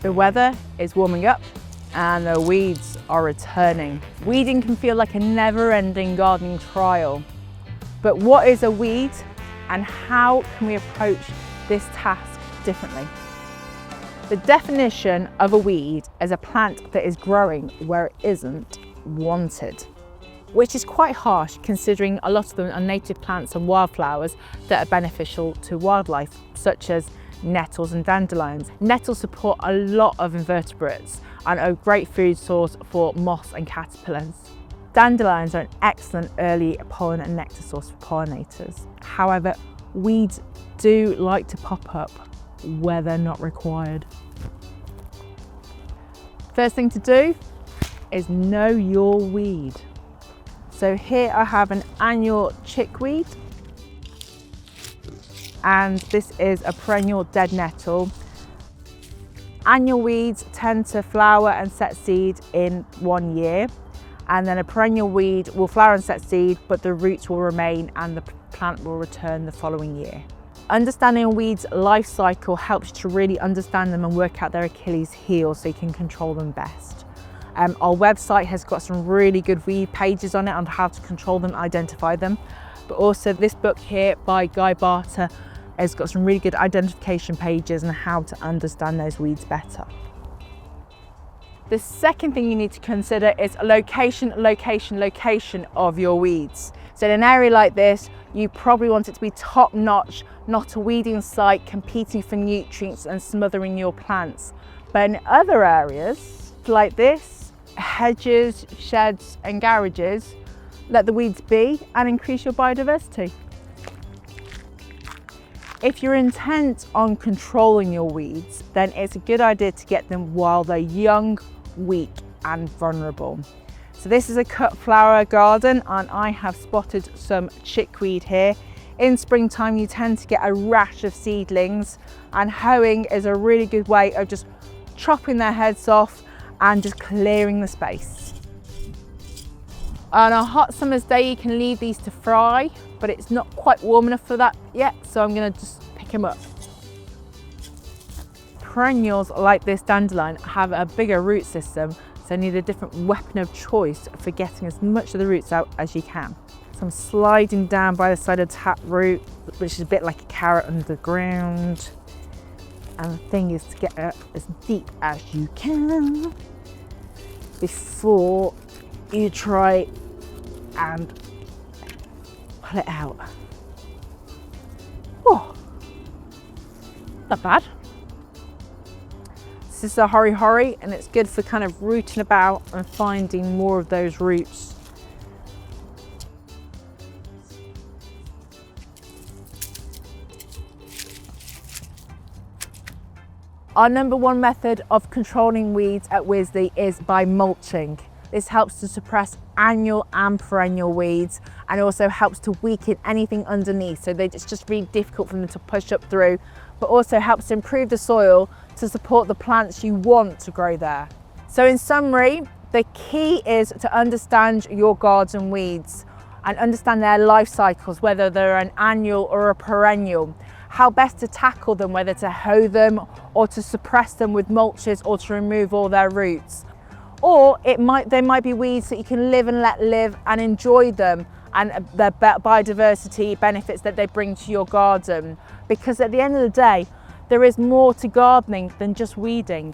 The weather is warming up and the weeds are returning. Weeding can feel like a never-ending gardening trial. But what is a weed and how can we approach this task differently? The definition of a weed is a plant that is growing where it isn't wanted, which is quite harsh considering a lot of them are native plants and wildflowers that are beneficial to wildlife, such as nettles and dandelions. Nettles support a lot of invertebrates and are a great food source for moths and caterpillars. Dandelions are an excellent early pollen and nectar source for pollinators. However, weeds do like to pop up where they're not required. First thing to do is know your weed. So here I have an annual chickweed, and this is a perennial dead nettle. Annual weeds tend to flower and set seed in 1 year, and then a perennial weed will flower and set seed, but the roots will remain and the plant will return the following year. Understanding a weed's life cycle helps you to really understand them and work out their Achilles heel so you can control them best. Our website has got some really good weed pages on it on how to control them, identify them. But also this book here by Guy Barter has got some really good identification pages on how to understand those weeds better. The second thing you need to consider is location of your weeds. So in an area like this, you probably want it to be top notch, not a weeding site competing for nutrients and smothering your plants. But in other areas like this, hedges, sheds and garages, let the weeds be and increase your biodiversity. If you're intent on controlling your weeds, then it's a good idea to get them while they're young, weak and vulnerable. So this is a cut flower garden and I have spotted some chickweed here. In springtime you tend to get a rash of seedlings, and hoeing is a really good way of just chopping their heads off and just clearing the space. On a hot summer's day you can leave these to fry, but it's not quite warm enough for that yet, so I'm going to just pick them up. Perennials like this dandelion have a bigger root system, so need a different weapon of choice for getting as much of the roots out as you can. So I'm sliding down by the side of the tap root, which is a bit like a carrot under the ground. And the thing is to get it as deep as you can before you try and pull it out. Oh, not bad. This is a hori and it's good for kind of rooting about and finding more of those roots. Our number one method of controlling weeds at Wisley is by mulching. This helps to suppress annual and perennial weeds and also helps to weaken anything underneath, so it's just really difficult for them to push up through, but also helps to improve the soil to support the plants you want to grow there. So in summary, the key is to understand your garden weeds and understand their life cycles, whether they're an annual or a perennial, how best to tackle them, whether to hoe them or to suppress them with mulches or to remove all their roots. Or they might be weeds that you can live and let live and enjoy them and the biodiversity benefits that they bring to your garden. Because at the end of the day, there is more to gardening than just weeding.